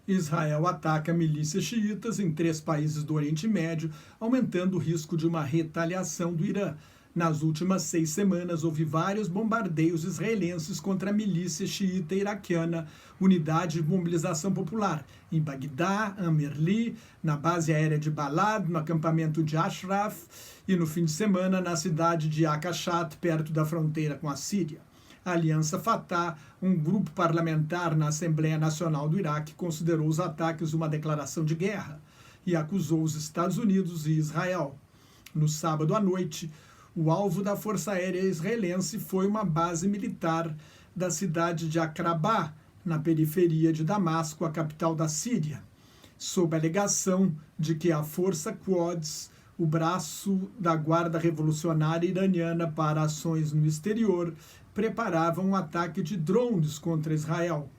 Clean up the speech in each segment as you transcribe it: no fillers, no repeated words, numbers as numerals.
Israel ataca milícias xiitas em 3 países do Oriente Médio, aumentando o risco de uma retaliação do Irã. Nas últimas 6 semanas, houve vários bombardeios israelenses contra a milícia xiita iraquiana, Unidade de Mobilização Popular, em Bagdá, Amerli, na base aérea de Balad, no acampamento de Ashraf e no fim de semana na cidade de Akashat, perto da fronteira com a Síria. A Aliança Fatah, um grupo parlamentar na Assembleia Nacional do Iraque, considerou os ataques uma declaração de guerra e acusou os Estados Unidos e Israel. No sábado à noite, o alvo da Força Aérea Israelense foi uma base militar da cidade de Aqrabah, na periferia de Damasco, a capital da Síria, sob a alegação de que a Força Quds, o braço da Guarda Revolucionária Iraniana para ações no exterior, preparava um ataque de drones contra Israel.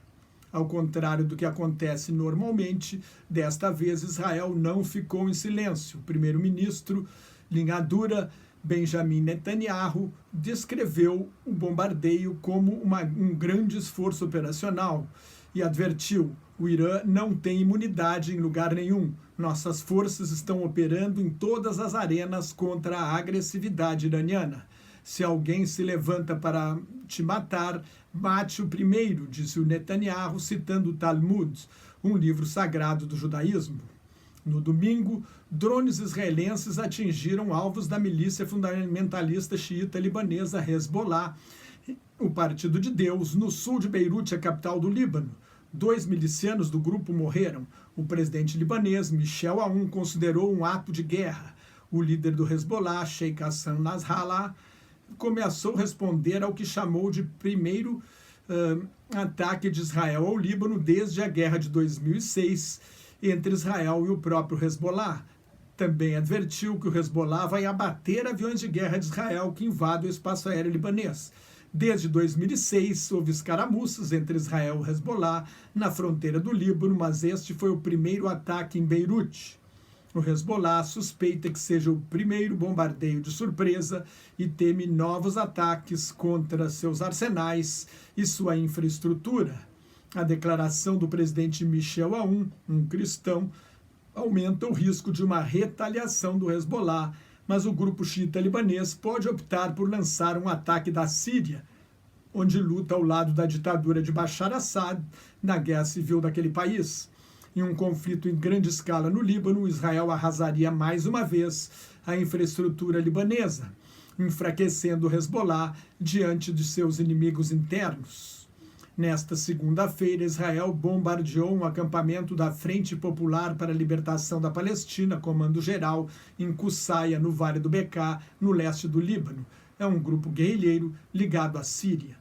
Ao contrário do que acontece normalmente, desta vez Israel não ficou em silêncio. O primeiro-ministro, linha dura, Benjamin Netanyahu, descreveu o bombardeio como um grande esforço operacional e advertiu: o Irã não tem imunidade em lugar nenhum. Nossas forças estão operando em todas as arenas contra a agressividade iraniana. Se alguém se levanta para te matar, mate o primeiro, disse o Netanyahu, citando o Talmud, um livro sagrado do judaísmo. No domingo, drones israelenses atingiram alvos da milícia fundamentalista xiita libanesa Hezbollah, o Partido de Deus, no sul de Beirute, a capital do Líbano. 2 milicianos do grupo morreram. O presidente libanês, Michel Aoun, considerou um ato de guerra. O líder do Hezbollah, Sheikh Hassan Nasrallah, começou a responder ao que chamou de primeiro ataque de Israel ao Líbano desde a guerra de 2006 entre Israel e o próprio Hezbollah. Também advertiu que o Hezbollah vai abater aviões de guerra de Israel que invadem o espaço aéreo libanês. Desde 2006, houve escaramuças entre Israel e Hezbollah na fronteira do Líbano, mas este foi o primeiro ataque em Beirute. O Hezbollah suspeita que seja o primeiro bombardeio de surpresa e teme novos ataques contra seus arsenais e sua infraestrutura. A declaração do presidente Michel Aoun, um cristão, aumenta o risco de uma retaliação do Hezbollah, mas o grupo xiita libanês pode optar por lançar um ataque da Síria, onde luta ao lado da ditadura de Bashar Assad na guerra civil daquele país. Em um conflito em grande escala no Líbano, Israel arrasaria mais uma vez a infraestrutura libanesa, enfraquecendo o Hezbollah diante de seus inimigos internos. Nesta segunda-feira, Israel bombardeou um acampamento da Frente Popular para a Libertação da Palestina, Comando Geral, em Qusayr, no Vale do Bekaa, no leste do Líbano. É um grupo guerrilheiro ligado à Síria.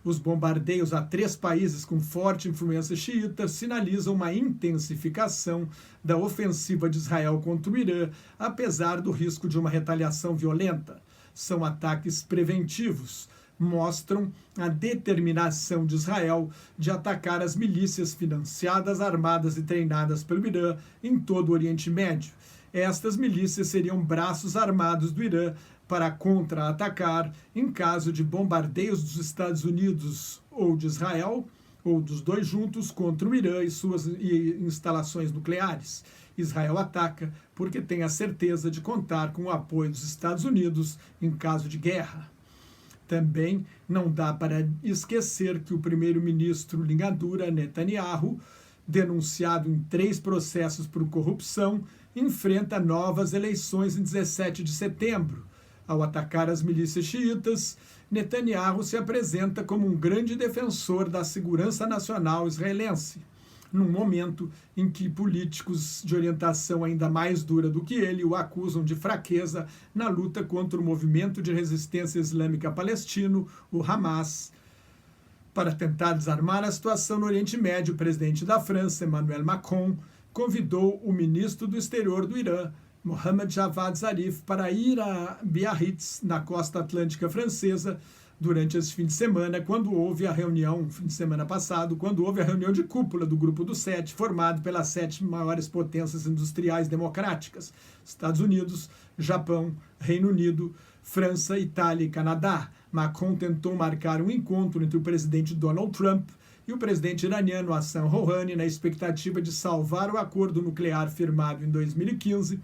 Os bombardeios a 3 países com forte influência xiita sinalizam uma intensificação da ofensiva de Israel contra o Irã, apesar do risco de uma retaliação violenta. São ataques preventivos, mostram a determinação de Israel de atacar as milícias financiadas, armadas e treinadas pelo Irã em todo o Oriente Médio. Estas milícias seriam braços armados do Irã para contra-atacar em caso de bombardeios dos Estados Unidos ou de Israel, ou dos dois juntos, contra o Irã e suas instalações nucleares. Israel ataca porque tem a certeza de contar com o apoio dos Estados Unidos em caso de guerra. Também não dá para esquecer que o primeiro-ministro linha dura, Netanyahu, denunciado em 3 processos por corrupção, enfrenta novas eleições em 17 de setembro. Ao atacar as milícias xiitas, Netanyahu se apresenta como um grande defensor da segurança nacional israelense, num momento em que políticos de orientação ainda mais dura do que ele o acusam de fraqueza na luta contra o movimento de resistência islâmica palestino, o Hamas. Para tentar desarmar a situação no Oriente Médio, o presidente da França, Emmanuel Macron, convidou o ministro do exterior do Irã, Mohammad Javad Zarif, para ir a Biarritz, na costa atlântica francesa, durante esse fim de semana, quando houve a reunião, fim de semana passado, quando houve a reunião de cúpula do Grupo dos 7, formado pelas 7 maiores potências industriais democráticas: Estados Unidos, Japão, Reino Unido, França, Itália e Canadá. Macron tentou marcar um encontro entre o presidente Donald Trump e o presidente iraniano Hassan Rouhani na expectativa de salvar o acordo nuclear firmado em 2015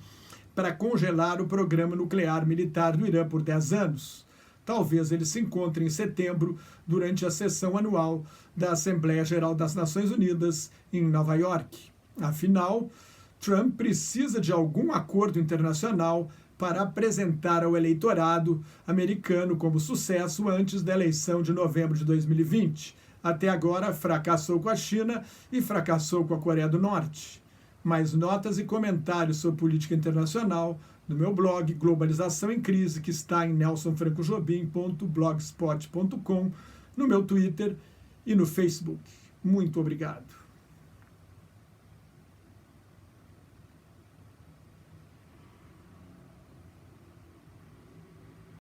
para congelar o programa nuclear militar do Irã por 10 anos. Talvez eles se encontrem em setembro durante a sessão anual da Assembleia Geral das Nações Unidas em Nova York. Afinal, Trump precisa de algum acordo internacional para apresentar ao eleitorado americano como sucesso antes da eleição de novembro de 2020. Até agora, fracassou com a China e fracassou com a Coreia do Norte. Mais notas e comentários sobre política internacional no meu blog Globalização em Crise, que está em nelsonfrancojobim.blogspot.com, no meu Twitter e no Facebook. Muito obrigado.